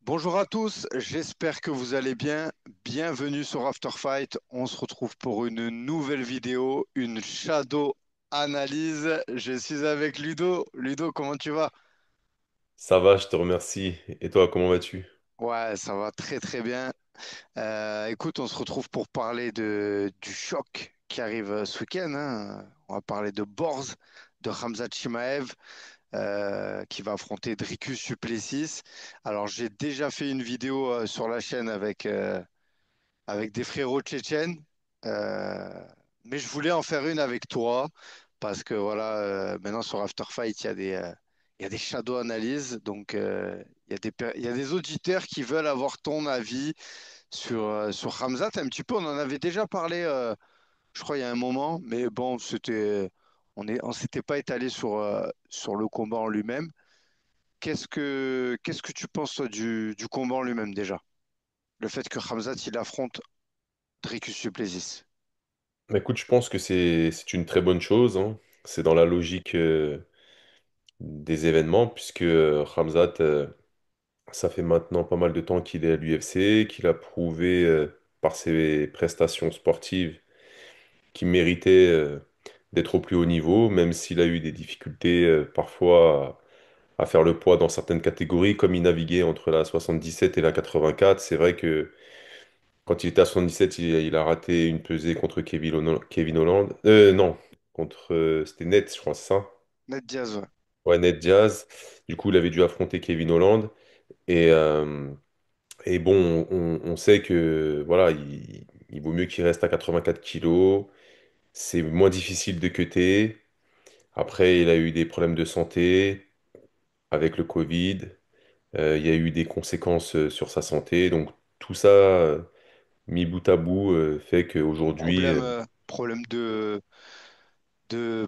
Bonjour à tous, j'espère que vous allez bien. Bienvenue sur After Fight. On se retrouve pour une nouvelle vidéo, une shadow analyse. Je suis avec Ludo. Ludo, comment tu vas? Ça va, je te remercie. Et toi, comment vas-tu? Ouais, ça va très très bien. Écoute, on se retrouve pour parler du choc qui arrive ce week-end, hein. On va parler de Borz, de Khamzat Chimaev, qui va affronter Dricus du Plessis. Alors, j'ai déjà fait une vidéo sur la chaîne avec des frérots tchétchènes. Euh, mais je voulais en faire une avec toi parce que voilà, maintenant sur After Fight, il y a des shadow analyses. Donc, il y a des auditeurs qui veulent avoir ton avis sur Hamzat. Un petit peu, on en avait déjà parlé, je crois, il y a un moment. Mais bon, on s'était pas étalé sur le combat en lui-même. Qu'est-ce que tu penses, toi, du combat en lui-même déjà? Le fait que Hamzat, il affronte Dricus du Plessis. Bah, écoute, je pense que c'est une très bonne chose, hein. C'est dans la logique des événements, puisque Khamzat, ça fait maintenant pas mal de temps qu'il est à l'UFC, qu'il a prouvé par ses prestations sportives qu'il méritait d'être au plus haut niveau, même s'il a eu des difficultés parfois à faire le poids dans certaines catégories, comme il naviguait entre la 77 et la 84. C'est vrai que quand il était à 77, il a raté une pesée contre Kevin Holland. Non, contre. C'était Ned, je crois, c'est ça? Ned Diaz, ouais. Ouais, Ned Diaz. Du coup, il avait dû affronter Kevin Holland. Et, euh, et bon, on sait que voilà, il vaut mieux qu'il reste à 84 kilos. C'est moins difficile de cutter. Après, il a eu des problèmes de santé avec le Covid. Il y a eu des conséquences sur sa santé. Donc, tout ça, mis bout à bout, fait qu'aujourd'hui. Problème de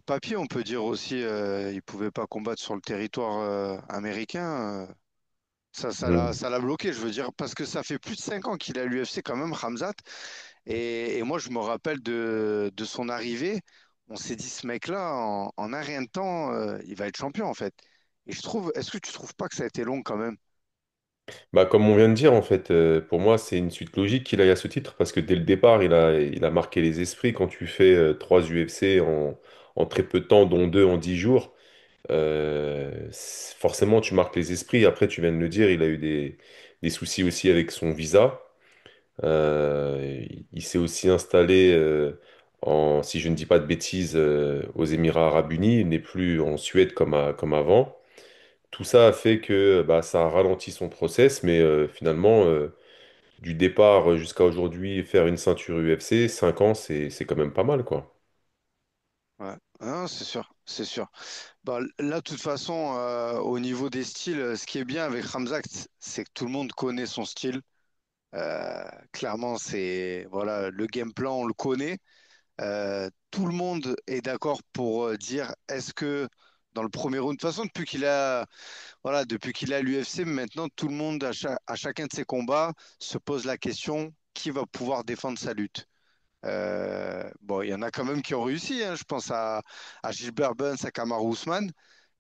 papier, on peut dire aussi. Il pouvait pas combattre sur le territoire américain. Hmm. Ça l'a bloqué, je veux dire, parce que ça fait plus de 5 ans qu'il est à l'UFC quand même, Khamzat. Et moi, je me rappelle de son arrivée. On s'est dit, ce mec-là, en un rien de temps, il va être champion, en fait. Et je trouve, est-ce que tu trouves pas que ça a été long quand même? Bah, comme on vient de dire, en fait, pour moi, c'est une suite logique qu'il aille à ce titre parce que dès le départ, il a marqué les esprits. Quand tu fais trois UFC en très peu de temps, dont deux en 10 jours, forcément, tu marques les esprits. Après, tu viens de le dire, il a eu des soucis aussi avec son visa. Il s'est aussi installé, si je ne dis pas de bêtises, aux Émirats Arabes Unis. Il n'est plus en Suède comme avant. Tout ça a fait que bah, ça a ralenti son process, mais finalement, du départ jusqu'à aujourd'hui, faire une ceinture UFC, 5 ans, c'est quand même pas mal, quoi. Ouais, ah, c'est sûr, c'est sûr. Bah, là, de toute façon, au niveau des styles, ce qui est bien avec Ramzak, c'est que tout le monde connaît son style. Clairement, c'est voilà, le game plan, on le connaît. Tout le monde est d'accord pour dire est-ce que dans le premier round, de toute façon, depuis qu'il est à l'UFC, maintenant, tout le monde, à chacun de ses combats, se pose la question qui va pouvoir défendre sa lutte. Bon, il y en a quand même qui ont réussi, hein. Je pense à Gilbert Burns, à Kamaru Usman,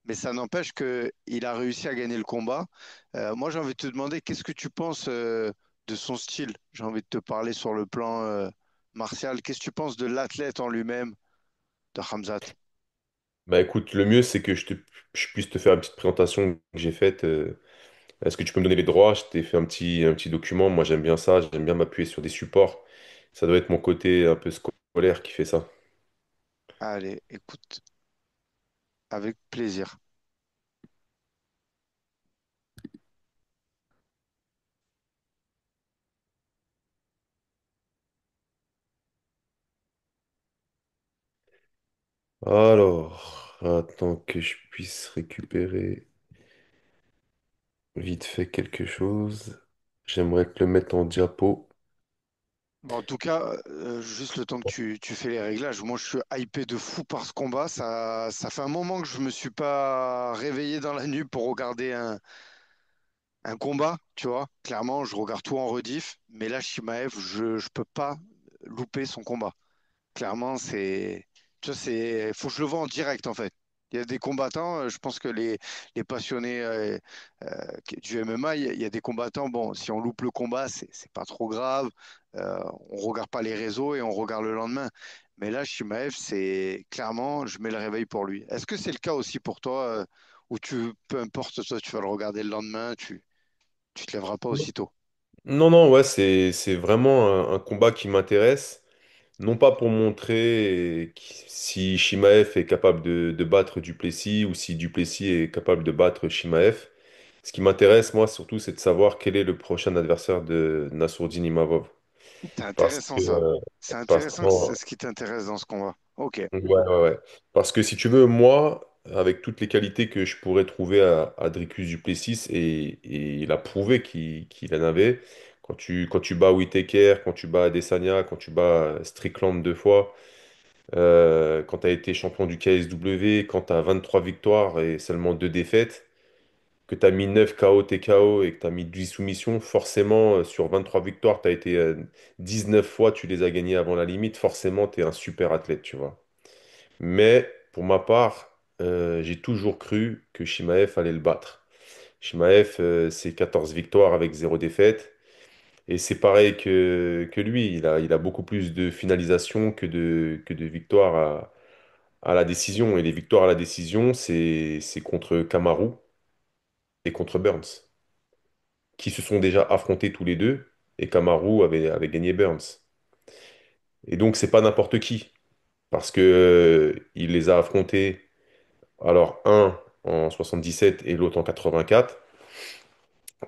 mais ça n'empêche qu'il a réussi à gagner le combat. Moi, j'ai envie de te demander, qu'est-ce que tu penses de son style? J'ai envie de te parler sur le plan martial. Qu'est-ce que tu penses de l'athlète en lui-même, de Khamzat? Bah écoute, le mieux, c'est que je puisse te faire une petite présentation que j'ai faite. Est-ce que tu peux me donner les droits? Je t'ai fait un petit document. Moi, j'aime bien ça. J'aime bien m'appuyer sur des supports. Ça doit être mon côté un peu scolaire qui fait ça. Allez, écoute, avec plaisir. Alors, attends que je puisse récupérer vite fait quelque chose. J'aimerais te le mettre en diapo. Bon, en tout cas, juste le temps que tu fais les réglages, moi je suis hypé de fou par ce combat. Ça fait un moment que je me suis pas réveillé dans la nuit pour regarder un combat, tu vois. Clairement, je regarde tout en rediff, mais là, Shimaev, je peux pas louper son combat. Clairement, tu vois, faut que je le vois en direct en fait. Il y a des combattants, je pense que les passionnés du MMA, il y a des combattants, bon, si on loupe le combat, c'est pas trop grave, on regarde pas les réseaux et on regarde le lendemain. Mais là, Shimaev, c'est clairement, je mets le réveil pour lui. Est-ce que c'est le cas aussi pour toi, où peu importe, toi, tu vas le regarder le lendemain, tu te lèveras pas aussitôt? Non, non, ouais, c'est vraiment un combat qui m'intéresse. Non pas pour montrer si Shimaev est capable de battre Duplessis ou si Duplessis est capable de battre Shimaev. Ce qui m'intéresse, moi, surtout, c'est de savoir quel est le prochain adversaire de Nassourdine Imavov. C'est Parce intéressant que, ça. C'est parce intéressant que c'est qu'en- ce qui t'intéresse dans ce combat. Ok. ouais, ouais, ouais. Parce que si tu veux, moi, avec toutes les qualités que je pourrais trouver à Dricus Duplessis, et il a prouvé qu'il en avait, quand tu bats Whittaker, quand tu bats Adesanya, quand tu bats Strickland 2 fois, quand tu as été champion du KSW, quand tu as 23 victoires et seulement 2 défaites, que tu as mis 9 KO TKO et que tu as mis 10 soumissions, forcément, sur 23 victoires, tu as été 19 fois, tu les as gagnées avant la limite, forcément, tu es un super athlète, tu vois. Mais pour ma part, j'ai toujours cru que Shimaev allait le battre. Shimaev, c'est 14 victoires avec 0 défaite. Et c'est pareil que lui, il a beaucoup plus de finalisation que de victoires à la décision. Et les victoires à la décision, c'est contre Kamaru et contre Burns, qui se sont déjà affrontés tous les deux. Et Kamaru avait gagné Burns. Et donc, c'est pas n'importe qui, parce que, il les a affrontés. Alors, un en 77 et l'autre en 84.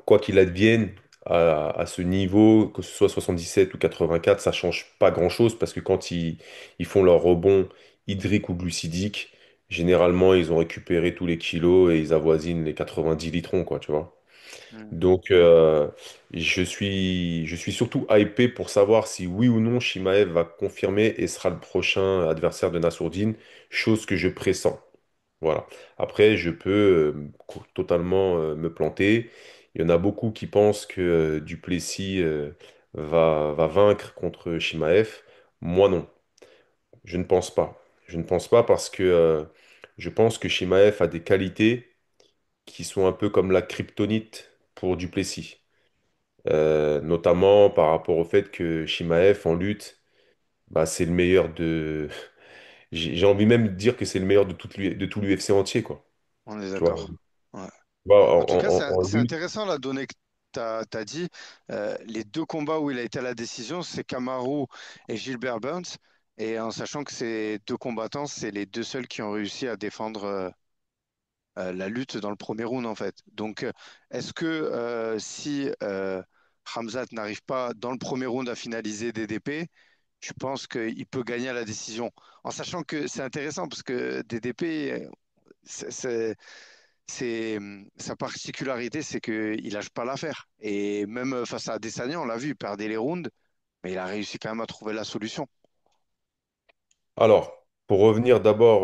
Quoi qu'il advienne, à ce niveau, que ce soit 77 ou 84, ça change pas grand-chose parce que quand ils font leur rebond hydrique ou glucidique, généralement, ils ont récupéré tous les kilos et ils avoisinent les 90 litrons, quoi, tu vois. Hmm. Donc, je suis surtout hypé pour savoir si oui ou non Shimaev va confirmer et sera le prochain adversaire de Nassourdine, chose que je pressens. Voilà. Après, je peux totalement me planter. Il y en a beaucoup qui pensent que Duplessis va vaincre contre Shimaev. Moi, non. Je ne pense pas. Je ne pense pas parce que je pense que Shimaev a des qualités qui sont un peu comme la kryptonite pour Duplessis. Notamment par rapport au fait que Shimaev en lutte, bah, c'est le meilleur de. J'ai envie même de dire que c'est le meilleur de tout l'UFC entier, quoi. On est Tu vois, d'accord. Ouais. Bah, En tout cas, en c'est lutte. intéressant la donnée que tu as dit. Les deux combats où il a été à la décision, c'est Kamaru et Gilbert Burns. Et en sachant que ces deux combattants, c'est les deux seuls qui ont réussi à défendre la lutte dans le premier round, en fait. Donc, est-ce que si Khamzat n'arrive pas dans le premier round à finaliser DDP, tu penses qu'il peut gagner à la décision? En sachant que c'est intéressant parce que DDP, sa particularité, c'est qu'il lâche pas l'affaire. Et même face à Adesanya, on l'a vu, il perdait les rounds, mais il a réussi quand même à trouver la solution. Alors, pour revenir d'abord,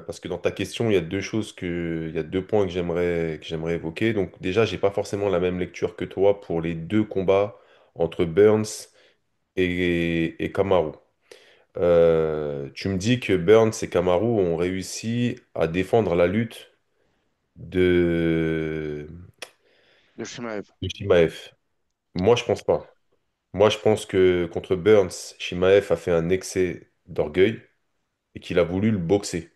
parce que dans ta question, il y a deux points que j'aimerais évoquer. Donc, déjà, j'ai pas forcément la même lecture que toi pour les deux combats entre Burns et Kamaru. Tu me dis que Burns et Kamaru ont réussi à défendre la lutte de, Le Shimaev. de Shimaev. Moi, je pense pas. Moi, je pense que contre Burns, Shimaev a fait un excès d'orgueil et qu'il a voulu le boxer.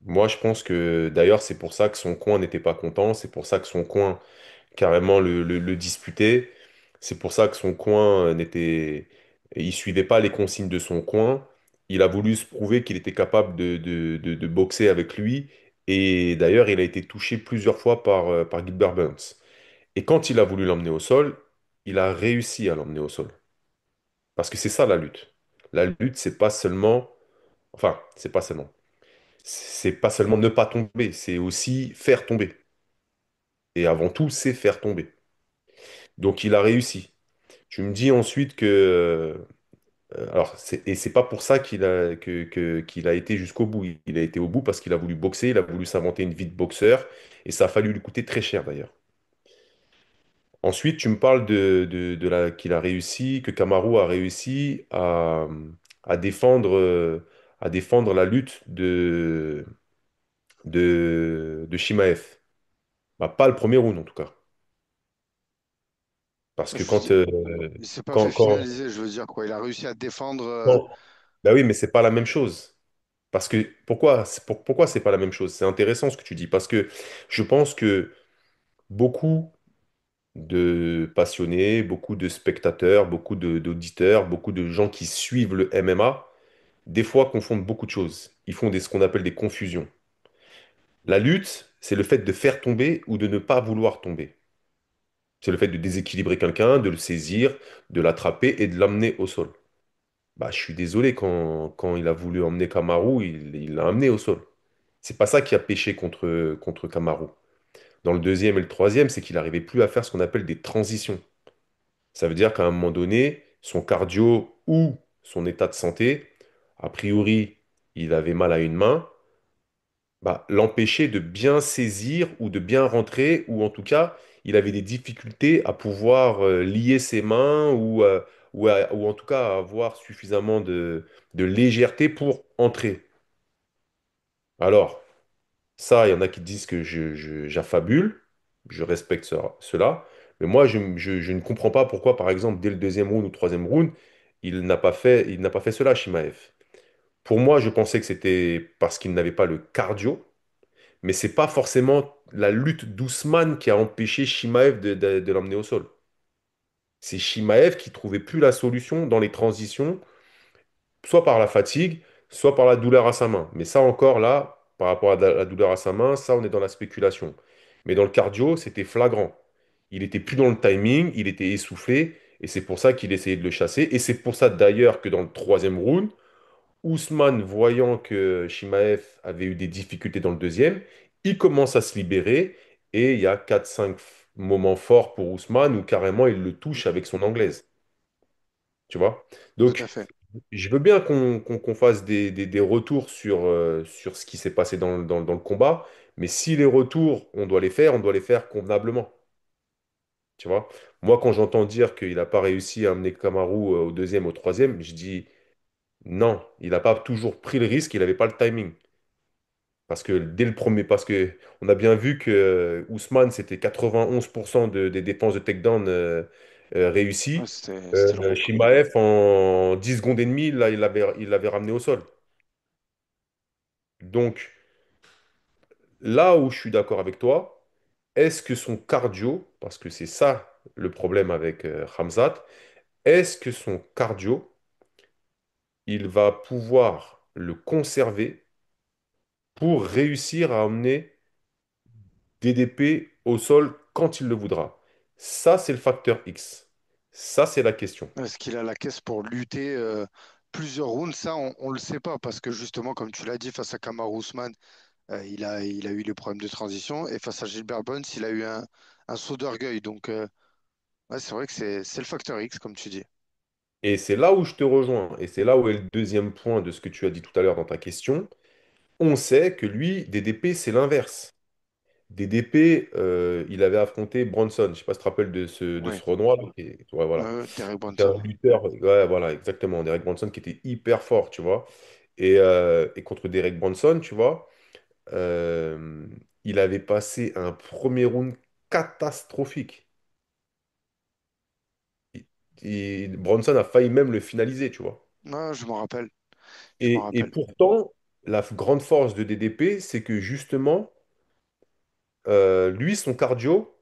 Moi, je pense que d'ailleurs, c'est pour ça que son coin n'était pas content, c'est pour ça que son coin carrément le disputait, c'est pour ça que son coin n'était, il suivait pas les consignes de son coin. Il a voulu se prouver qu'il était capable de boxer avec lui, et d'ailleurs, il a été touché plusieurs fois par Gilbert Burns. Et quand il a voulu l'emmener au sol, il a réussi à l'emmener au sol. Parce que c'est ça la lutte. La lutte, c'est pas seulement, enfin, c'est pas seulement ne pas tomber, c'est aussi faire tomber. Et avant tout, c'est faire tomber. Donc il a réussi. Tu me dis ensuite que, et c'est pas pour ça qu'il a été jusqu'au bout. Il a été au bout parce qu'il a voulu boxer, il a voulu s'inventer une vie de boxeur, et ça a fallu lui coûter très cher d'ailleurs. Ensuite, tu me parles qu'il a réussi, que Kamaru a réussi à défendre, à défendre la lutte de Chimaev. Bah, pas le premier round en tout cas. Parce que Je veux quand, dire, il s'est pas fait quand, quand, finaliser, je veux dire quoi. Il a réussi à défendre. quand- bah oui, mais c'est pas la même chose. Parce que pourquoi c'est pas la même chose? C'est intéressant ce que tu dis. Parce que je pense que beaucoup de passionnés, beaucoup de spectateurs, d'auditeurs, beaucoup de gens qui suivent le MMA, des fois confondent beaucoup de choses. Ils font ce qu'on appelle des confusions. La lutte, c'est le fait de faire tomber ou de ne pas vouloir tomber. C'est le fait de déséquilibrer quelqu'un, de le saisir, de l'attraper et de l'amener au sol. Bah, je suis désolé, quand il a voulu emmener Kamaru, il l'a amené au sol. C'est pas ça qui a péché contre Kamaru. Dans le deuxième et le troisième, c'est qu'il n'arrivait plus à faire ce qu'on appelle des transitions. Ça veut dire qu'à un moment donné, son cardio ou son état de santé, a priori, il avait mal à une main, bah, l'empêchait de bien saisir ou de bien rentrer, ou en tout cas, il avait des difficultés à pouvoir lier ses mains ou en tout cas à avoir suffisamment de légèreté pour entrer. Alors, ça, il y en a qui disent que j'affabule, je respecte cela, mais moi, je ne comprends pas pourquoi, par exemple, dès le deuxième round ou troisième round, il n'a pas fait cela, Shimaev. Pour moi, je pensais que c'était parce qu'il n'avait pas le cardio, mais c'est pas forcément la lutte d'Ousmane qui a empêché Shimaev de l'emmener au sol. C'est Shimaev qui trouvait plus la solution dans les transitions, soit par la fatigue, soit par la douleur à sa main. Mais ça encore, là, par rapport à la douleur à sa main, ça, on est dans la spéculation. Mais dans le cardio, c'était flagrant. Il était plus dans le timing, il était essoufflé, et c'est pour ça qu'il essayait de le chasser. Et c'est pour ça d'ailleurs que dans le troisième round, Ousmane, voyant que Shimaev avait eu des difficultés dans le deuxième, il commence à se libérer, et il y a quatre cinq moments forts pour Ousmane où carrément il le touche avec son anglaise. Tu vois? Tout Donc, à fait. je veux bien qu'on fasse des retours sur ce qui s'est passé dans le combat, mais si les retours, on doit les faire convenablement. Tu vois? Moi, quand j'entends dire qu'il n'a pas réussi à amener Kamaru au deuxième, au troisième, je dis non, il n'a pas toujours pris le risque, il n'avait pas le timing. Parce que dès le premier, parce que on a bien vu que Ousmane, c'était 91% des défenses de takedown Ouais, réussies. c'était le record. Chimaev, en 10 secondes et demie, là, il l'avait ramené au sol. Donc, là où je suis d'accord avec toi, est-ce que son cardio, parce que c'est ça le problème avec Khamzat, est-ce que son cardio, il va pouvoir le conserver pour réussir à emmener DDP au sol quand il le voudra? Ça, c'est le facteur X. Ça, c'est la question. Est-ce qu'il a la caisse pour lutter plusieurs rounds? Ça, on le sait pas parce que justement, comme tu l'as dit, face à Kamaru Usman, il a eu les problèmes de transition et face à Gilbert Burns, il a eu un saut d'orgueil. Donc, ouais, c'est vrai que c'est le facteur X, comme tu dis. Et c'est là où je te rejoins. Et c'est là où est le deuxième point de ce que tu as dit tout à l'heure dans ta question. On sait que lui, DDP, c'est l'inverse. DDP, il avait affronté Bronson. Je ne sais pas si tu te rappelles de ce Ouais, Renoir. Ouais, voilà. Derek C'était un Brunson. lutteur. Ouais, voilà, exactement. Derek Bronson qui était hyper fort, tu vois. Et contre Derek Bronson, tu vois, euh, il avait passé un premier round catastrophique. Bronson a failli même le finaliser, tu vois. Ouais, je m'en rappelle. Je m'en Et rappelle. pourtant, la grande force de DDP, c'est que justement, lui, son cardio,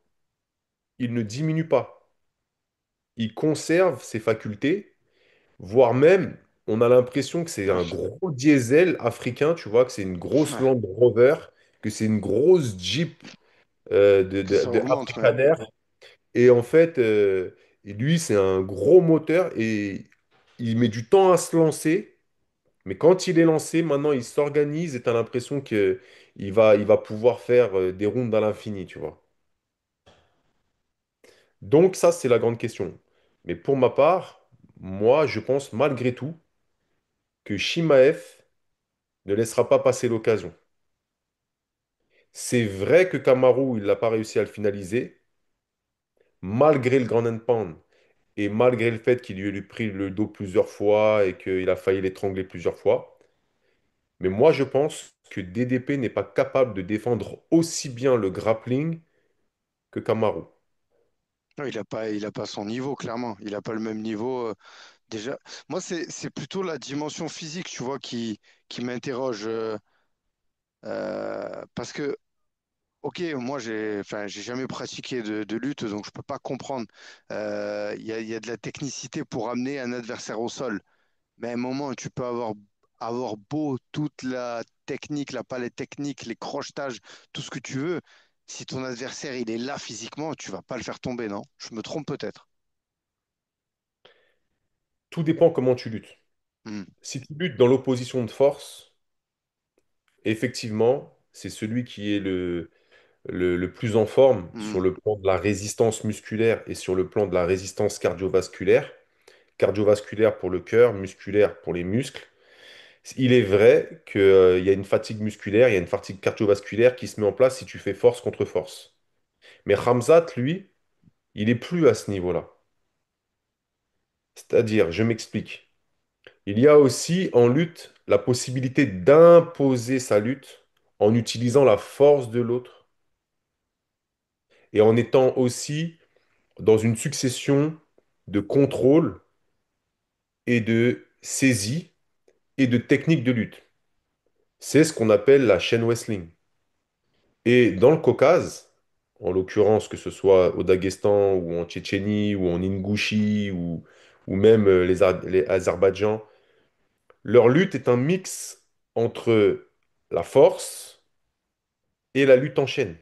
il ne diminue pas. Il conserve ses facultés, voire même, on a l'impression que c'est un Ouais. gros diesel africain, tu vois, que c'est une grosse Land Rover, que c'est une grosse Jeep Que ça de augmente même. Afrikaner. Et en fait, lui, c'est un gros moteur et il met du temps à se lancer. Mais quand il est lancé, maintenant, il s'organise et tu as l'impression qu'il va pouvoir faire des rounds à l'infini, tu vois. Donc ça, c'est la grande question. Mais pour ma part, moi, je pense malgré tout que Shimaev ne laissera pas passer l'occasion. C'est vrai que Kamaru, il n'a pas réussi à le finaliser, malgré le grand and pound et malgré le fait qu'il lui ait pris le dos plusieurs fois et qu'il a failli l'étrangler plusieurs fois. Mais moi, je pense que DDP n'est pas capable de défendre aussi bien le grappling que Kamaru. Non, il a pas son niveau, clairement. Il a pas le même niveau. Déjà, moi, c'est plutôt la dimension physique, tu vois, qui m'interroge. Parce que, ok, moi, enfin, j'ai jamais pratiqué de lutte, donc je peux pas comprendre. Il y a de la technicité pour amener un adversaire au sol. Mais à un moment, tu peux avoir beau toute la technique, la palette technique, les crochetages, tout ce que tu veux. Si ton adversaire, il est là physiquement, tu vas pas le faire tomber, non? Je me trompe peut-être. Tout dépend comment tu luttes. Hmm. Si tu luttes dans l'opposition de force, effectivement, c'est celui qui est le plus en forme Hmm. sur le plan de la résistance musculaire et sur le plan de la résistance cardiovasculaire. Cardiovasculaire pour le cœur, musculaire pour les muscles. Il est vrai qu'il y a une fatigue musculaire, il y a une fatigue cardiovasculaire qui se met en place si tu fais force contre force. Mais Ramzat, lui, il est plus à ce niveau-là. C'est-à-dire, je m'explique. Il y a aussi en lutte la possibilité d'imposer sa lutte en utilisant la force de l'autre et en étant aussi dans une succession de contrôle et de saisie et de techniques de lutte. C'est ce qu'on appelle la chaîne wrestling. Et dans le Caucase, en l'occurrence que ce soit au Daghestan ou en Tchétchénie ou en Ingouchie ou même les Azerbaïdjan, leur lutte est un mix entre la force et la lutte en chaîne.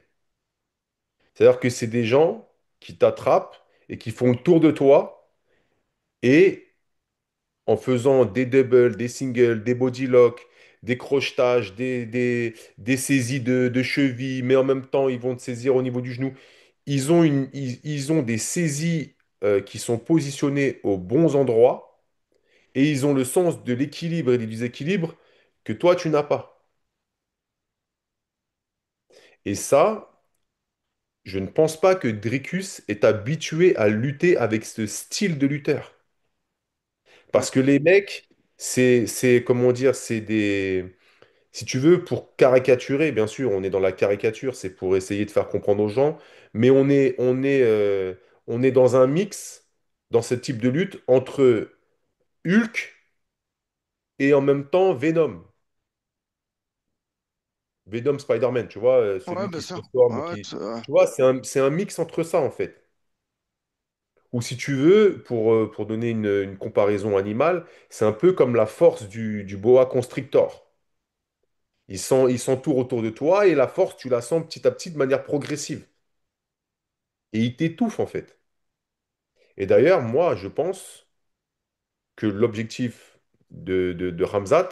C'est-à-dire que c'est des gens qui t'attrapent et qui font le tour de toi et en faisant des doubles, des singles, des body locks, des crochetages, des saisies de cheville, mais en même temps, ils vont te saisir au niveau du genou. Ils ont des saisies qui sont positionnées aux bons endroits et ils ont le sens de l'équilibre et du déséquilibre que toi, tu n'as pas. Et ça, je ne pense pas que Dricus est habitué à lutter avec ce style de lutteur. Ouais, Parce que les mecs, comment dire, si tu veux, pour caricaturer, bien sûr, on est dans la caricature, c'est pour essayer de faire comprendre aux gens, mais on est dans un mix, dans ce type de lutte, entre Hulk et en même temps Venom. Venom Spider-Man, tu vois, ouais, celui bien qui se sûr. transforme et Ouais, qui... Tu vois, c'est un mix entre ça, en fait. Ou si tu veux, pour donner une comparaison animale, c'est un peu comme la force du boa constrictor. Il s'entoure autour de toi et la force, tu la sens petit à petit de manière progressive. Et il t'étouffe, en fait. Et d'ailleurs, moi, je pense que l'objectif de Ramzat,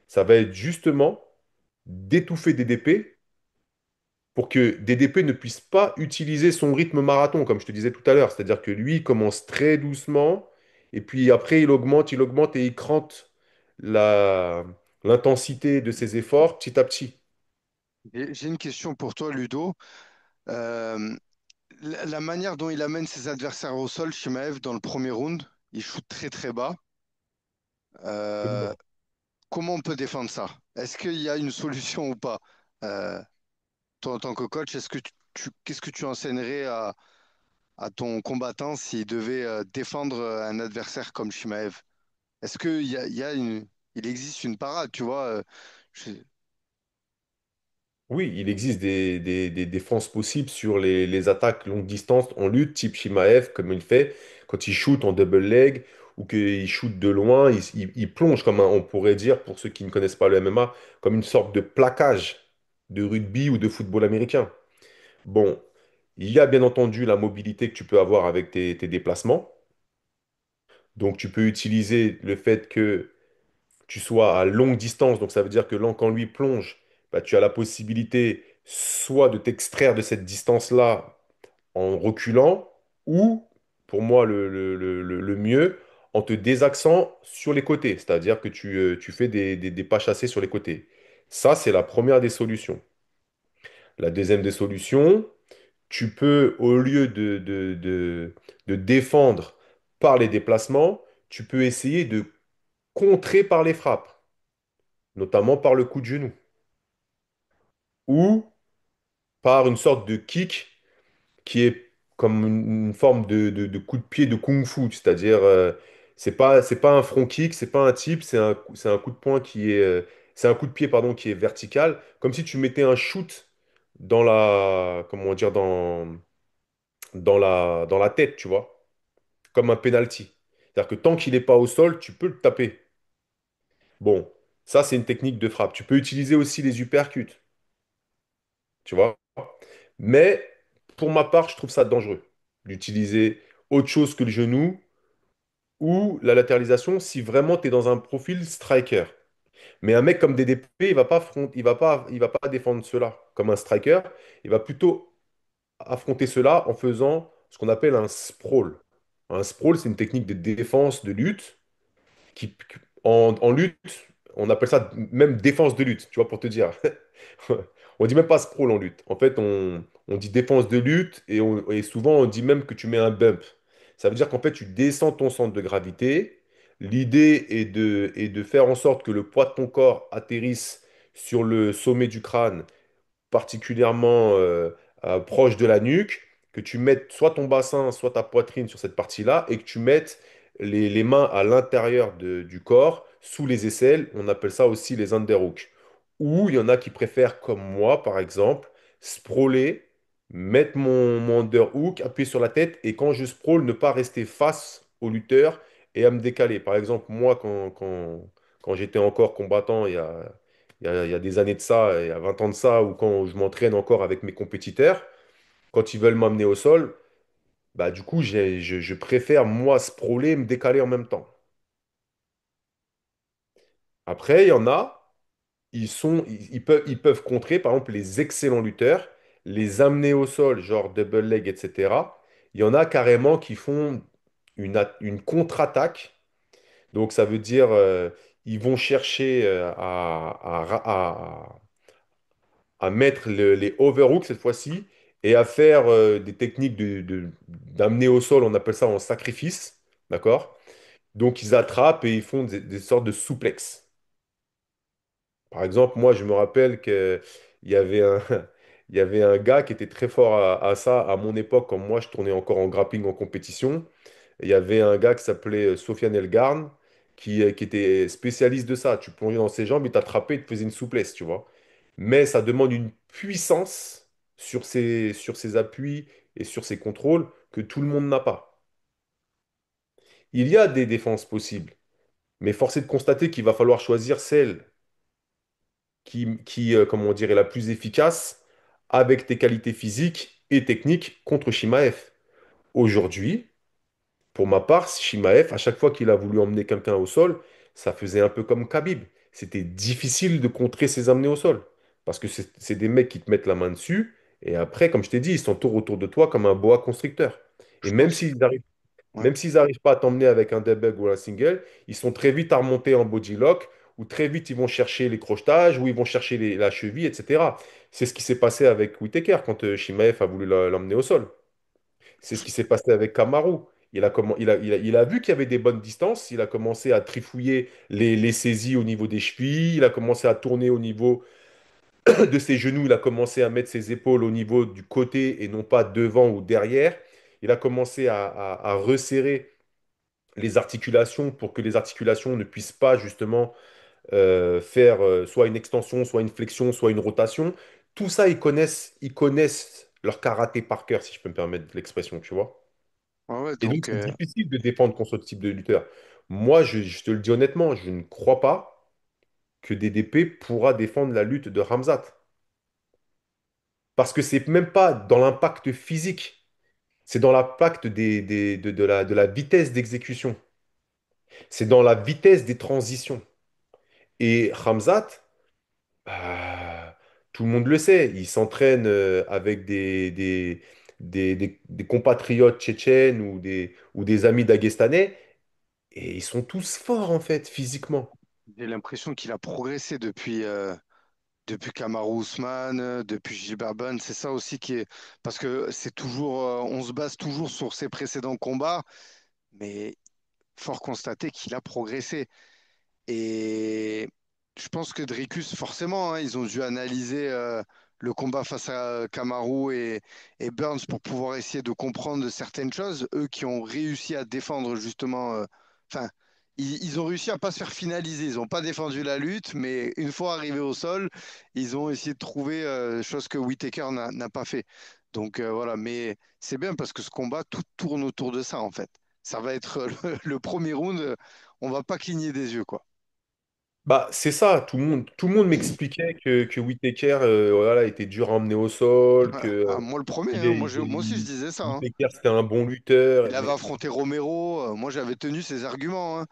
ça va être justement d'étouffer DDP pour que DDP ne puisse pas utiliser son rythme marathon, comme je te disais tout à l'heure. C'est-à-dire que lui, il commence très doucement, et puis après, il augmente et il crante la, l'intensité de ses efforts petit à petit. J'ai une question pour toi, Ludo. Euh, la manière dont il amène ses adversaires au sol, Shimaev, dans le premier round, il shoot très très bas. Euh, comment on peut défendre ça? Est-ce qu'il y a une solution ou pas? Euh, Toi, en tant que coach, qu'est-ce que tu enseignerais à ton combattant s'il devait défendre un adversaire comme Shimaev? Est-ce il y a il existe une parade, tu vois? Je- Oui, il existe des défenses possibles sur les attaques longue distance en lutte, type Shimaev, comme il fait quand il shoot en double leg ou qu'il shoot de loin, il plonge comme on pourrait dire, pour ceux qui ne connaissent pas le MMA, comme une sorte de plaquage de rugby ou de football américain. Bon, il y a bien entendu la mobilité que tu peux avoir avec tes déplacements. Donc, tu peux utiliser le fait que tu sois à longue distance, donc ça veut dire que quand lui plonge, bah, tu as la possibilité soit de t'extraire de cette distance-là en reculant, ou, pour moi, le mieux, en te désaxant sur les côtés, c'est-à-dire que tu fais des pas chassés sur les côtés. Ça, c'est la première des solutions. La deuxième des solutions, tu peux, au lieu de défendre par les déplacements, tu peux essayer de contrer par les frappes. notamment par le coup de genou, ou par une sorte de kick qui est comme une forme de coup de pied de kung-fu, c'est-à-dire c'est pas un front kick, c'est pas un tip, c'est un coup de poing qui est c'est un coup de pied pardon qui est vertical, comme si tu mettais un shoot dans la comment dire dans la tête, tu vois, comme un penalty. C'est-à-dire que tant qu'il n'est pas au sol, tu peux le taper. Bon, ça c'est une technique de frappe. Tu peux utiliser aussi les uppercuts, tu vois. Mais pour ma part, je trouve ça dangereux d'utiliser autre chose que le genou ou la latéralisation si vraiment tu es dans un profil striker. Mais un mec comme DDP, il va pas défendre cela comme un striker. Il va plutôt affronter cela en faisant ce qu'on appelle un sprawl. Un sprawl, c'est une technique de défense, de lutte, en lutte, on appelle ça même défense de lutte, tu vois, pour te dire. On dit même pas sprawl en lutte. En fait, on dit défense de lutte et souvent on dit même que tu mets un bump. Ça veut dire qu'en fait, tu descends ton centre de gravité. L'idée est de faire en sorte que le poids de ton corps atterrisse sur le sommet du crâne particulièrement proche de la nuque, que tu mettes soit ton bassin, soit ta poitrine sur cette partie-là, et que tu mettes les mains à l'intérieur du corps, sous les aisselles. On appelle ça aussi les underhooks. Ou il y en a qui préfèrent, comme moi par exemple, sprawler, mettre mon underhook, appuyer sur la tête, et quand je sprawl, ne pas rester face au lutteur et à me décaler. Par exemple, moi, quand j'étais encore combattant, il y a des années de ça, il y a 20 ans de ça, ou quand je m'entraîne encore avec mes compétiteurs, quand ils veulent m'amener au sol, bah du coup, je préfère, moi, sprawler, me décaler en même temps. Après, il y en a, ils peuvent contrer, par exemple, les excellents lutteurs, les amener au sol, genre double leg, etc. Il y en a carrément qui font une contre-attaque. Donc, ça veut dire, ils vont chercher à mettre les overhooks cette fois-ci et à faire des techniques d'amener au sol, on appelle ça en sacrifice, d'accord? Donc ils attrapent et ils font des sortes de souplexes. Par exemple, moi je me rappelle qu'il y avait un, il y avait un gars qui était très fort à ça à mon époque, quand moi je tournais encore en grappling en compétition. Il y avait un gars qui s'appelait Sofiane Elgarn, qui était spécialiste de ça. Tu plongeais dans ses jambes, il t'attrapait, il te faisait une souplesse, tu vois. Mais ça demande une puissance sur ses appuis et sur ses contrôles que tout le monde n'a pas. Il y a des défenses possibles, mais force est de constater qu'il va falloir choisir celle qui comment dire, est la plus efficace avec tes qualités physiques et techniques contre Shimaev. Aujourd'hui, pour ma part, Shimaev, à chaque fois qu'il a voulu emmener quelqu'un au sol, ça faisait un peu comme Khabib. C'était difficile de contrer ses amener au sol. Parce que c'est des mecs qui te mettent la main dessus, et après, comme je t'ai dit, ils s'entourent autour de toi comme un boa constricteur. Et Je même pense. s'ils arrivent, Ouais. même s'ils n'arrivent pas à t'emmener avec un double ou un single, ils sont très vite à remonter en body lock, ou très vite ils vont chercher les crochetages, ou ils vont chercher la cheville, etc. C'est ce qui s'est passé avec Whittaker quand Shimaev a voulu l'emmener au sol. C'est ce qui s'est passé avec Kamaru. Il a vu qu'il y avait des bonnes distances. Il a commencé à trifouiller les saisies au niveau des chevilles. Il a commencé à tourner au niveau de ses genoux. Il a commencé à mettre ses épaules au niveau du côté et non pas devant ou derrière. Il a commencé à resserrer les articulations pour que les articulations ne puissent pas justement faire soit une extension, soit une flexion, soit une rotation. Tout ça, ils connaissent leur karaté par cœur, si je peux me permettre l'expression, tu vois. Ouais, ouais, Et donc, donc, c'est difficile de défendre contre ce type de lutteur. Moi, je te le dis honnêtement, je ne crois pas que DDP pourra défendre la lutte de Ramzat. Parce que c'est même pas dans l'impact physique, c'est dans l'impact de la vitesse d'exécution. C'est dans la vitesse des transitions. Et Ramzat, tout le monde le sait, il s'entraîne avec des compatriotes tchétchènes ou des amis daguestanais, et ils sont tous forts en fait, physiquement. j'ai l'impression qu'il a progressé depuis Kamaru Usman, depuis Gilbert Burns. C'est ça aussi qui est. Parce que c'est toujours. On se base toujours sur ses précédents combats, mais fort constater qu'il a progressé. Et je pense que Dricus, forcément, hein, ils ont dû analyser le combat face à Kamaru et Burns pour pouvoir essayer de comprendre certaines choses. Eux qui ont réussi à défendre justement, enfin, ils ont réussi à pas se faire finaliser. Ils n'ont pas défendu la lutte, mais une fois arrivés au sol, ils ont essayé de trouver chose que Whittaker n'a pas fait. Donc voilà, mais c'est bien parce que ce combat, tout tourne autour de ça en fait. Ça va être le premier round, on va pas cligner des yeux, quoi. Bah, c'est ça, tout le monde m'expliquait que Whittaker voilà, était dur à emmener au sol, Ouais. que Ah, moi le premier, il hein. est- Moi, il moi aussi je est- disais ça, hein. Whittaker c'était un bon Il lutteur, avait affronté Romero, moi j'avais tenu ses arguments, hein.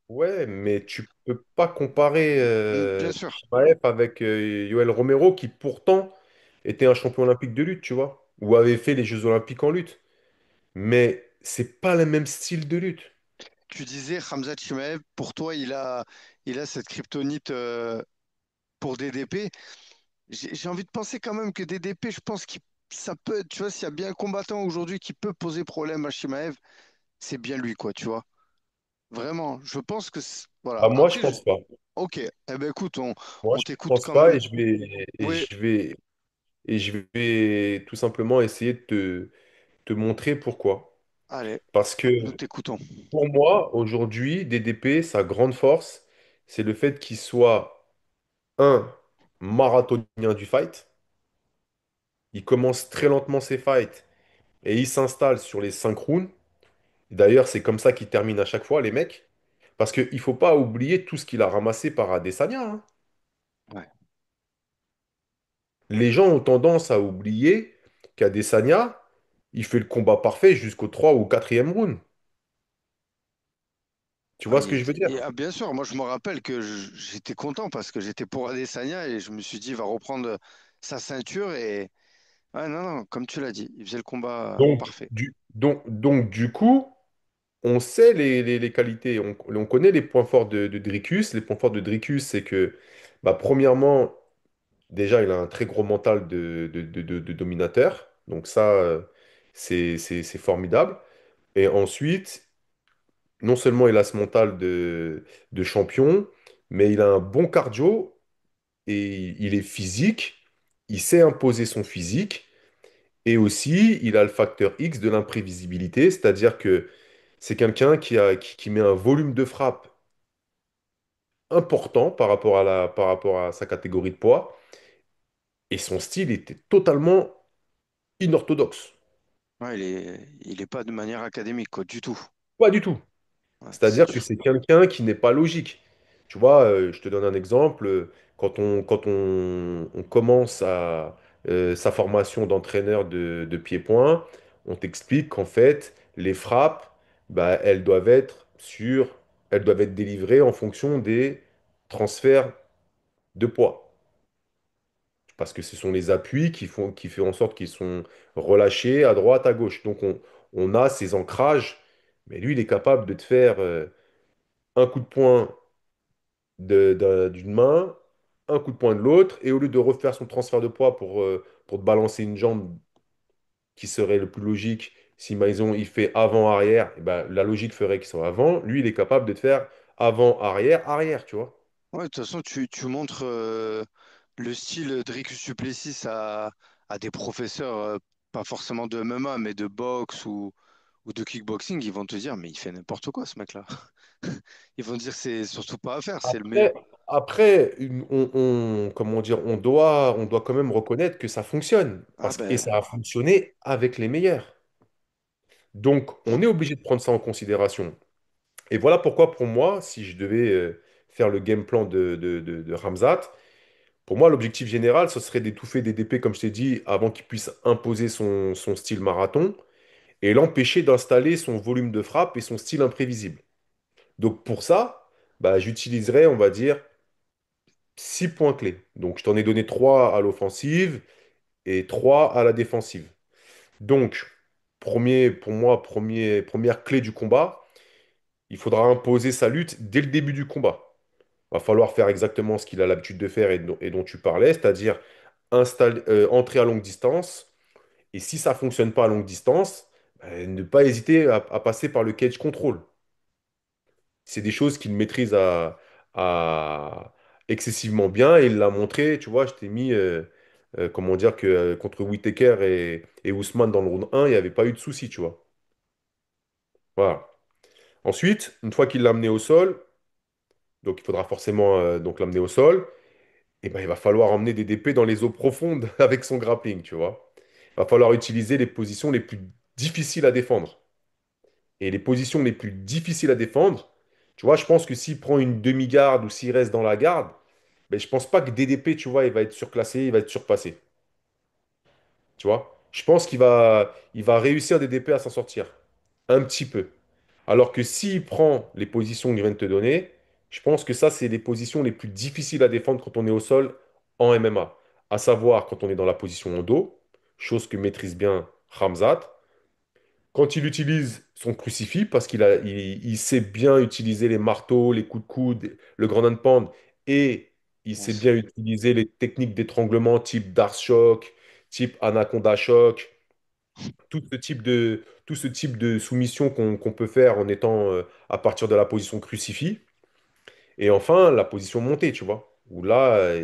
ouais, mais tu peux pas comparer Bien sûr. Chimaev avec Yoel Romero qui pourtant était un champion olympique de lutte, tu vois, ou avait fait les Jeux olympiques en lutte, mais c'est pas le même style de lutte. Tu disais Khamzat Chimaev, pour toi il a cette kryptonite pour DDP. J'ai envie de penser quand même que DDP, je pense que ça peut, tu vois, s'il y a bien un combattant aujourd'hui qui peut poser problème à Chimaev, c'est bien lui, quoi, tu vois. Vraiment, je pense que voilà. Ah, moi je Après, pense pas. ok. Eh ben écoute, Moi on je t'écoute pense quand pas même. Oui, et je vais tout simplement essayer de te montrer pourquoi. allez, Parce que nous t'écoutons. pour moi, aujourd'hui, DDP, sa grande force, c'est le fait qu'il soit un marathonien du fight. Il commence très lentement ses fights et il s'installe sur les 5 rounds. D'ailleurs, c'est comme ça qu'il termine à chaque fois, les mecs. Parce qu'il ne faut pas oublier tout ce qu'il a ramassé par Adesanya, hein. Ouais. Les gens ont tendance à oublier qu'Adesanya, il fait le combat parfait jusqu'au 3 ou quatrième round. Tu Ah, vois ce que je veux dire? ah, bien sûr, moi je me rappelle que j'étais content parce que j'étais pour Adesanya et je me suis dit il va reprendre sa ceinture et ah, non, non, comme tu l'as dit, il faisait le combat parfait. Du coup, on sait les qualités, on connaît les points forts de Dricus. Les points forts de Dricus, c'est que, bah, premièrement, déjà, il a un très gros mental de dominateur. Donc ça, c'est formidable. Et ensuite, non seulement il a ce mental de champion, mais il a un bon cardio et il est physique. Il sait imposer son physique. Et aussi, il a le facteur X de l'imprévisibilité, c'est-à-dire que c'est quelqu'un qui met un volume de frappe important par rapport à sa catégorie de poids. Et son style était totalement inorthodoxe. Ouais, il est pas de manière académique, quoi, du tout. Pas du tout. Ouais, c'est C'est-à-dire que sûr. c'est quelqu'un qui n'est pas logique. Tu vois, je te donne un exemple. On commence sa formation d'entraîneur de pied-point, on t'explique qu'en fait, les frappes, bah, elles doivent être délivrées en fonction des transferts de poids. Parce que ce sont les appuis qui font en sorte qu'ils sont relâchés à droite, à gauche. Donc on a ces ancrages, mais lui, il est capable de te faire un coup de poing d'une main, un coup de poing de l'autre, et au lieu de refaire son transfert de poids pour te balancer une jambe qui serait le plus logique, si Maison il fait avant-arrière, eh ben, la logique ferait qu'il soit avant. Lui, il est capable de te faire avant-arrière, arrière, tu vois. Ouais, de toute façon, tu montres le style Dricus du Plessis à des professeurs, pas forcément de MMA, mais de boxe ou de kickboxing, ils vont te dire, mais il fait n'importe quoi, ce mec-là. Ils vont te dire, c'est surtout pas à faire, c'est le meilleur. Après, comment dire, on doit quand même reconnaître que ça fonctionne. Ah Et ben, ça a fonctionné avec les meilleurs. Donc, on est obligé de prendre ça en considération. Et voilà pourquoi, pour moi, si je devais faire le game plan de Ramzat, pour moi, l'objectif général, ce serait d'étouffer DDP, comme je t'ai dit, avant qu'il puisse imposer son style marathon et l'empêcher d'installer son volume de frappe et son style imprévisible. Donc, pour ça, bah, j'utiliserais, on va dire, 6 points clés. Donc, je t'en ai donné 3 à l'offensive et 3 à la défensive. Donc, pour moi, première clé du combat, il faudra imposer sa lutte dès le début du combat. Va falloir faire exactement ce qu'il a l'habitude de faire et dont tu parlais, c'est-à-dire entrer à longue distance. Et si ça ne fonctionne pas à longue distance, ne pas hésiter à passer par le cage control. C'est des choses qu'il maîtrise à, excessivement bien et il l'a montré. Tu vois, je t'ai mis, comment dire, que contre Whittaker et Ousmane dans le round 1, il n'y avait pas eu de souci, tu vois. Voilà. Ensuite, une fois qu'il l'a amené au sol, donc il faudra forcément donc l'amener au sol, et ben, il va falloir emmener des DP dans les eaux profondes avec son grappling, tu vois. Il va falloir utiliser les positions les plus difficiles à défendre. Et les positions les plus difficiles à défendre, tu vois, je pense que s'il prend une demi-garde ou s'il reste dans la garde, ben, je pense pas que DDP, tu vois, il va être surclassé, il va être surpassé. Tu vois? Je pense qu'il va réussir DDP à s'en sortir. Un petit peu. Alors que s'il prend les positions que je viens de te donner, je pense que ça, c'est les positions les plus difficiles à défendre quand on est au sol en MMA. À savoir quand on est dans la position en dos, chose que maîtrise bien Khamzat. Quand il utilise son crucifix, parce il sait bien utiliser les marteaux, les coups de coude, le grand hand pound, et il sait Yes. bien utiliser les techniques d'étranglement type Darce Shock, type Anaconda Shock, tout ce type de soumission qu'on peut faire en étant à partir de la position crucifix. Et enfin, la position montée, tu vois, où là,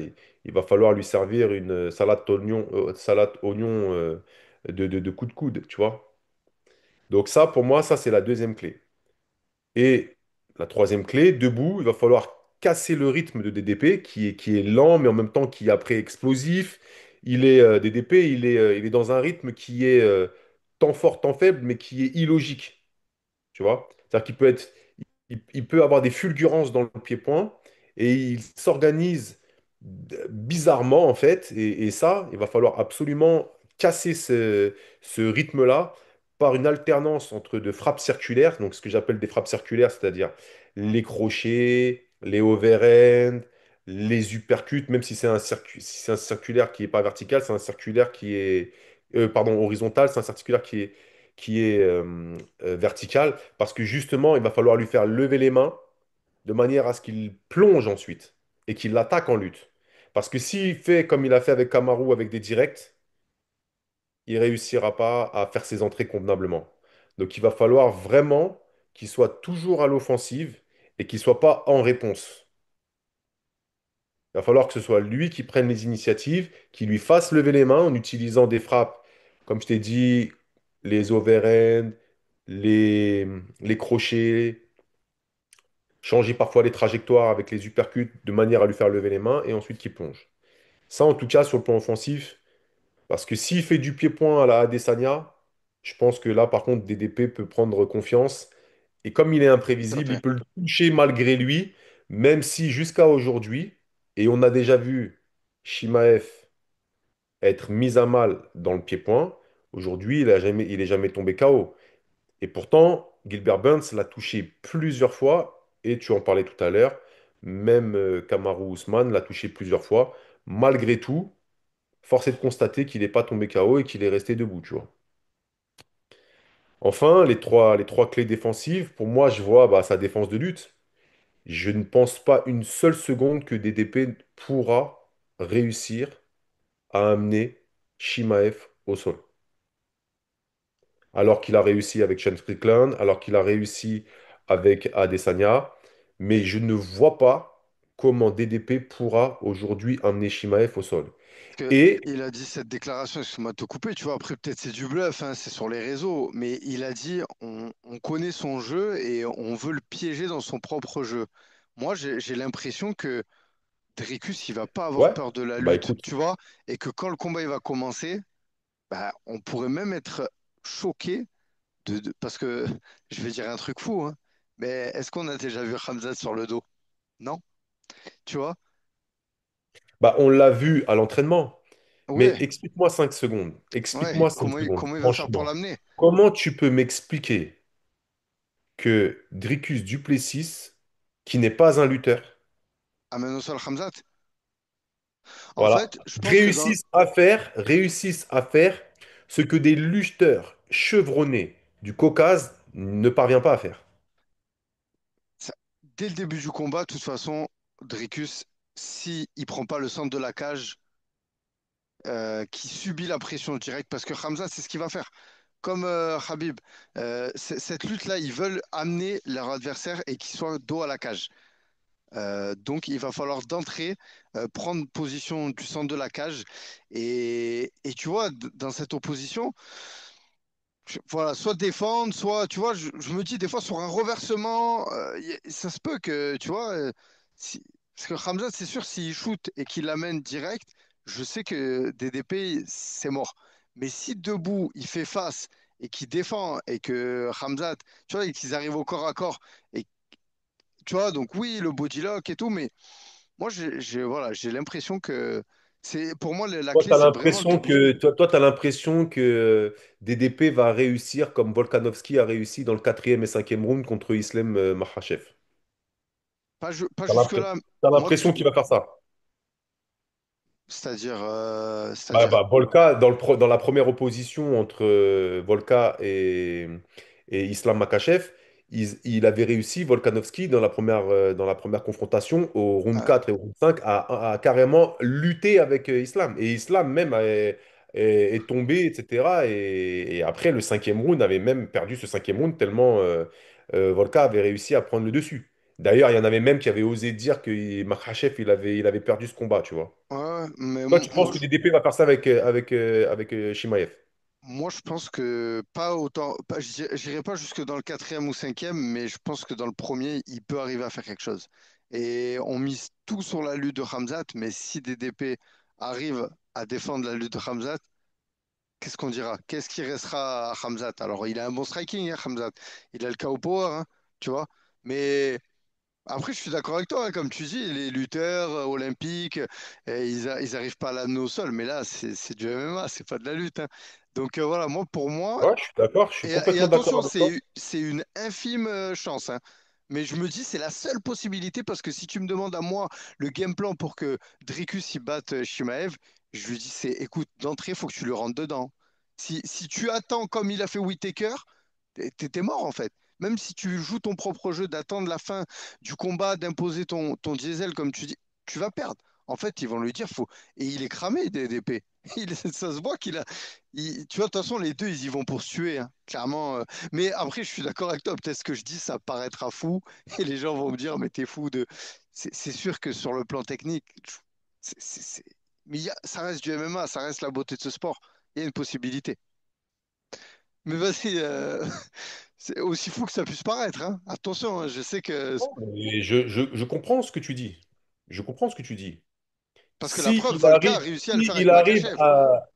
il va falloir lui servir une salade oignon de coups de coude, tu vois. Donc ça, pour moi, ça, c'est la deuxième clé. Et la troisième clé, debout, il va falloir casser le rythme de DDP, qui est lent, mais en même temps qui est après explosif. DDP, il est dans un rythme qui est temps fort, temps faible, mais qui est illogique. Tu vois? C'est-à-dire il peut avoir des fulgurances dans le pied-point et il s'organise bizarrement en fait. Et ça, il va falloir absolument casser ce rythme-là par une alternance entre de frappes circulaires, donc ce que j'appelle des frappes circulaires, c'est-à-dire les crochets, les overhands, les uppercuts, même si c'est un circulaire qui n'est pas vertical, c'est un circulaire qui est, pardon, horizontal, c'est un circulaire qui est vertical, parce que justement, il va falloir lui faire lever les mains de manière à ce qu'il plonge ensuite et qu'il l'attaque en lutte. Parce que s'il fait comme il a fait avec Kamaru, avec des directs, il réussira pas à faire ses entrées convenablement. Donc il va falloir vraiment qu'il soit toujours à l'offensive et qu'il soit pas en réponse. Il va falloir que ce soit lui qui prenne les initiatives, qui lui fasse lever les mains en utilisant des frappes, comme je t'ai dit, les overhands, les, les crochets, changer parfois les trajectoires avec les uppercuts de manière à lui faire lever les mains et ensuite qu'il plonge. Ça, en tout cas, sur le plan offensif, parce que s'il fait du pied-point à la Adesanya, je pense que là, par contre, DDP peut prendre confiance. Et comme il est Tout à imprévisible, il fait. peut le toucher malgré lui, même si jusqu'à aujourd'hui, et on a déjà vu Shimaev être mis à mal dans le pied-point, aujourd'hui, il est jamais tombé KO. Et pourtant, Gilbert Burns l'a touché plusieurs fois, et tu en parlais tout à l'heure, même Kamaru Usman l'a touché plusieurs fois. Malgré tout, force est de constater qu'il n'est pas tombé KO et qu'il est resté debout, tu vois. Enfin, les trois clés défensives, pour moi, je vois bah, sa défense de lutte. Je ne pense pas une seule seconde que DDP pourra réussir à amener Shimaev au sol. Alors qu'il a réussi avec Sean Strickland, alors qu'il a réussi avec Adesanya, mais je ne vois pas comment DDP pourra aujourd'hui amener Shimaev au sol. Que Et il a dit cette déclaration, excuse-moi de te couper, tu vois, après peut-être c'est du bluff, hein, c'est sur les réseaux, mais il a dit on connaît son jeu et on veut le piéger dans son propre jeu. Moi, j'ai l'impression que Dricus, il va pas avoir ouais, peur de la bah lutte, écoute, tu vois, et que quand le combat il va commencer, bah, on pourrait même être choqué parce que je vais dire un truc fou, hein, mais est-ce qu'on a déjà vu Khamzat sur le dos? Non, tu vois? bah on l'a vu à l'entraînement. Mais Ouais, explique-moi 5 secondes. ouais. Explique-moi 5 secondes, Comment il va faire pour franchement. l'amener? Comment tu peux m'expliquer que Dricus Duplessis, qui n'est pas un lutteur, Amène au sol Khamzat? En voilà, fait, je pense que réussissent à faire ce que des lutteurs chevronnés du Caucase ne parviennent pas à faire? dès le début du combat, de toute façon, Dricus, si il prend pas le centre de la cage, qui subit la pression directe, parce que Khamzat, c'est ce qu'il va faire. Comme Khabib, cette lutte-là, ils veulent amener leur adversaire et qu'il soit dos à la cage. Donc, il va falloir d'entrée prendre position du centre de la cage. Et tu vois, dans cette opposition, voilà, soit défendre, soit, tu vois, je me dis des fois sur un reversement, ça se peut que, tu vois, parce que Hamza, c'est sûr, s'il shoot et qu'il l'amène direct, je sais que DDP, c'est mort. Mais si debout, il fait face et qu'il défend et que Hamza, tu vois, et qu'ils arrivent au corps à corps, et tu vois, donc oui, le body lock et tout, mais moi, voilà, j'ai l'impression que pour moi, la Toi, clé, tu as c'est vraiment le l'impression double jeu. que, t'as l'impression que DDP va réussir comme Volkanovski a réussi dans le quatrième et cinquième round contre Islam Makhachev. Pas Tu jusque-là. as Moi, l'impression qu'il va faire ça. c'est-à-dire, Bah, Volka, dans la première opposition entre Volka et Islam Makhachev, il avait réussi, Volkanovski, dans la première confrontation, au round ouais. 4 et au round 5, à carrément lutter avec Islam. Et Islam même est tombé, etc. Et après, le cinquième round avait même perdu ce cinquième round tellement Volka avait réussi à prendre le dessus. D'ailleurs, il y en avait même qui avaient osé dire que Makhachev, il avait perdu ce combat, tu vois. Ouais, mais Toi, tu penses que DDP va faire ça avec Chimaev? moi, je pense que pas autant. J'irai pas jusque dans le quatrième ou cinquième, mais je pense que dans le premier, il peut arriver à faire quelque chose. Et on mise tout sur la lutte de Khamzat, mais si DDP arrive à défendre la lutte de Khamzat, qu'est-ce qu'on dira? Qu'est-ce qui restera à Khamzat? Alors, il a un bon striking, hein, Khamzat. Il a le KO power, hein, tu vois. Mais après, je suis d'accord avec toi, hein, comme tu dis, les lutteurs olympiques, ils arrivent pas à l'amener au sol, mais là, c'est du MMA, c'est pas de la lutte, hein. Donc voilà, moi, pour moi, Ouais, je suis d'accord, je suis et complètement d'accord attention, avec toi. c'est une infime chance, hein. Mais je me dis, c'est la seule possibilité parce que si tu me demandes à moi le game plan pour que Dricus y batte Shimaev, je lui dis, écoute, d'entrée, il faut que tu le rentres dedans. Si tu attends comme il a fait Whittaker, t'es mort en fait. Même si tu joues ton propre jeu, d'attendre la fin du combat, d'imposer ton diesel, comme tu dis, tu vas perdre. En fait, ils vont lui dire, faut. Et il est cramé DDP. Ça se voit qu'il a. Tu vois, de toute façon, les deux, ils y vont pour se tuer, hein, clairement. Mais après, je suis d'accord avec toi. Peut-être ce que je dis, ça paraîtra fou. Et les gens vont me dire, mais t'es fou de. C'est sûr que sur le plan technique, mais ça reste du MMA, ça reste la beauté de ce sport. Il y a une possibilité. Mais vas-y, c'est aussi fou que ça puisse paraître, hein. Attention, hein, je sais que. Et je comprends ce que tu dis. Je comprends ce que tu dis. Parce que la preuve, Il Volka a arrive, réussi à le faire avec Makhachev.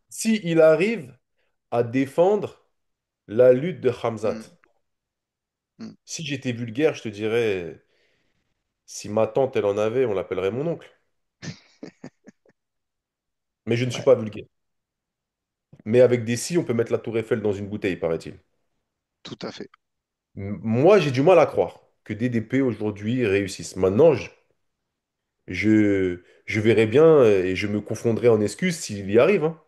si il arrive à défendre la lutte de Khamzat, Hmm, hmm. si j'étais vulgaire, je te dirais, si ma tante, elle en avait, on l'appellerait mon oncle. Mais je ne suis Ouais, pas vulgaire. Mais avec des si, on peut mettre la tour Eiffel dans une bouteille, paraît-il. tout à fait. Moi, j'ai du mal à croire que DDP aujourd'hui réussisse. Maintenant, je verrai bien et je me confondrai en excuses s'il y arrive, hein.